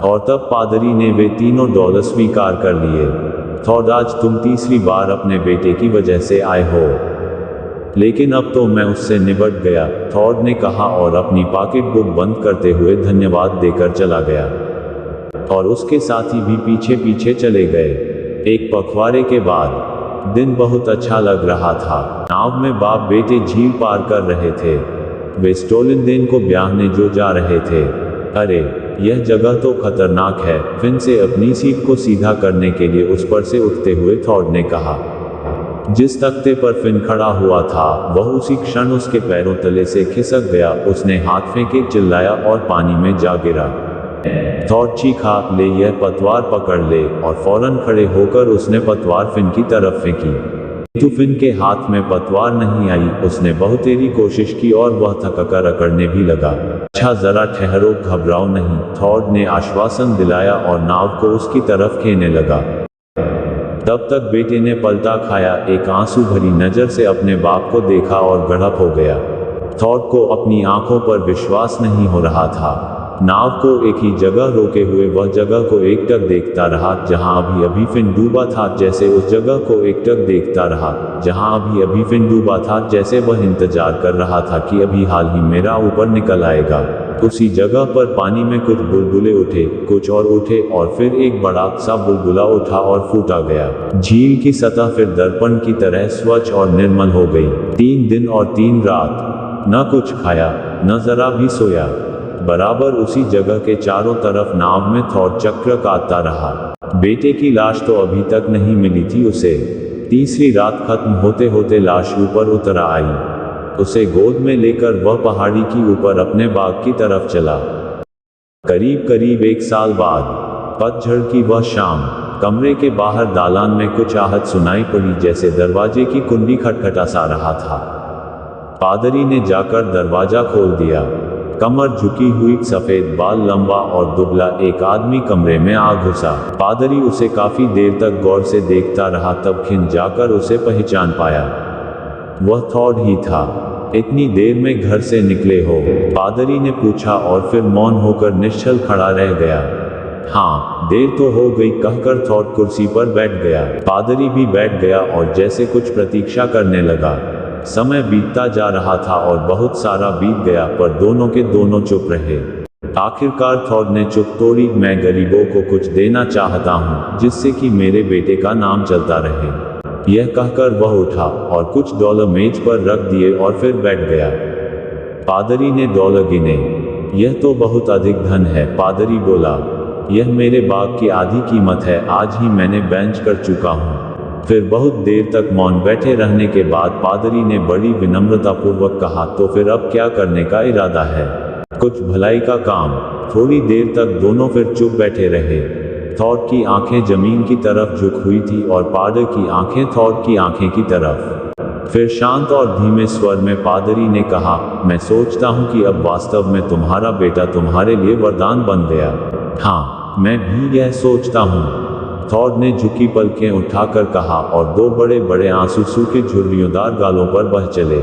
और तब पादरी ने वे $3 स्वीकार कर लिए। थॉड, आज तुम तीसरी बार अपने बेटे की वजह से आए हो, लेकिन अब तो मैं उससे निपट गया, थॉड ने कहा और अपनी पॉकेट बुक बंद करते हुए धन्यवाद देकर चला गया। और उसके साथी भी पीछे पीछे चले गए। एक पखवाड़े के बाद दिन बहुत अच्छा लग रहा था। नाव में बाप बेटे झील पार कर रहे थे। वे स्टोलिनदेन को ब्याहने जो जा रहे थे। अरे, यह जगह तो खतरनाक है, फिन से अपनी सीट को सीधा करने के लिए उस पर से उठते हुए थॉड ने कहा। जिस तख्ते पर फिन खड़ा हुआ था वह उसी क्षण उसके पैरों तले से खिसक गया। उसने हाथ फेंके, चिल्लाया और पानी में जा गिरा। थॉड चीखा, ले यह पतवार पकड़ ले, और फौरन खड़े होकर उसने पतवार फिन की तरफ फेंकी। किंतु फिन के हाथ में पतवार नहीं आई। उसने बहुतेरी कोशिश की और वह थककर अकड़ने भी लगा। अच्छा, जरा ठहरो, घबराओ नहीं, थॉड ने आश्वासन दिलाया और नाव को उसकी तरफ खेने लगा। तब तक बेटे ने पलटा खाया, एक आंसू भरी नजर से अपने बाप को देखा और गड़प हो गया। थॉड को अपनी आंखों पर विश्वास नहीं हो रहा था। नाव को एक ही जगह रोके हुए वह जगह को एकटक देखता रहा जहां अभी फिन डूबा था, जैसे उस जगह को एकटक देखता रहा जहां अभी फिन डूबा था, जैसे वह इंतजार कर रहा था कि अभी हाल ही मेरा ऊपर निकल आएगा। उसी जगह पर पानी में कुछ बुलबुले उठे, कुछ और उठे, और फिर एक बड़ा सा बुलबुला उठा और फूटा गया। झील की सतह फिर दर्पण की तरह स्वच्छ और निर्मल हो गई। 3 दिन और 3 रात न कुछ खाया, न जरा भी सोया। बराबर उसी जगह के चारों तरफ नाव में थॉड चक्र काटता रहा। बेटे की लाश तो अभी तक नहीं मिली थी उसे। तीसरी रात खत्म होते होते लाश ऊपर उतर आई। उसे गोद में लेकर वह पहाड़ी की ऊपर अपने बाग की तरफ चला। करीब करीब 1 साल बाद पतझड़ की वह शाम, कमरे के बाहर दालान में कुछ आहट सुनाई पड़ी, जैसे दरवाजे की कुंडी खटखटा सा रहा था। पादरी ने जाकर दरवाजा खोल दिया। कमर झुकी हुई, सफेद बाल, लंबा और दुबला एक आदमी कमरे में आ घुसा। पादरी उसे काफी देर तक गौर से देखता रहा, तब खिंच जाकर उसे पहचान पाया। वह थॉड ही था। इतनी देर में घर से निकले हो? पादरी ने पूछा और फिर मौन होकर निश्चल खड़ा रह गया। हाँ, देर तो हो गई, कहकर थॉड कुर्सी पर बैठ गया। पादरी भी बैठ गया और जैसे कुछ प्रतीक्षा करने लगा। समय बीतता जा रहा था और बहुत सारा बीत गया, पर दोनों के दोनों चुप रहे। आखिरकार थॉड ने चुप तोड़ी, मैं गरीबों को कुछ देना चाहता हूँ, जिससे कि मेरे बेटे का नाम चलता रहे। यह कहकर वह उठा और कुछ $, मेज पर रख दिए और फिर बैठ गया। पादरी ने $, गिने। यह तो बहुत अधिक धन है, पादरी बोला। यह मेरे बाग की आधी कीमत है, आज ही मैंने बेंच कर चुका हूँ। फिर बहुत देर तक मौन बैठे रहने के बाद पादरी ने बड़ी विनम्रतापूर्वक कहा, तो फिर अब क्या करने का इरादा है? कुछ भलाई का काम। थोड़ी देर तक दोनों फिर चुप बैठे रहे। थॉड की आंखें जमीन की तरफ झुक हुई थी और पादरी की आंखें थॉड की आंखें की तरफ। फिर शांत और धीमे स्वर में पादरी ने कहा, मैं सोचता हूँ कि अब वास्तव में तुम्हारा बेटा तुम्हारे लिए वरदान बन गया। हाँ, मैं भी यह सोचता हूँ, थॉड ने झुकी पलकें उठाकर कहा, और 2 बड़े बड़े आंसू सूखे झुर्रियोंदार गालों पर बह चले।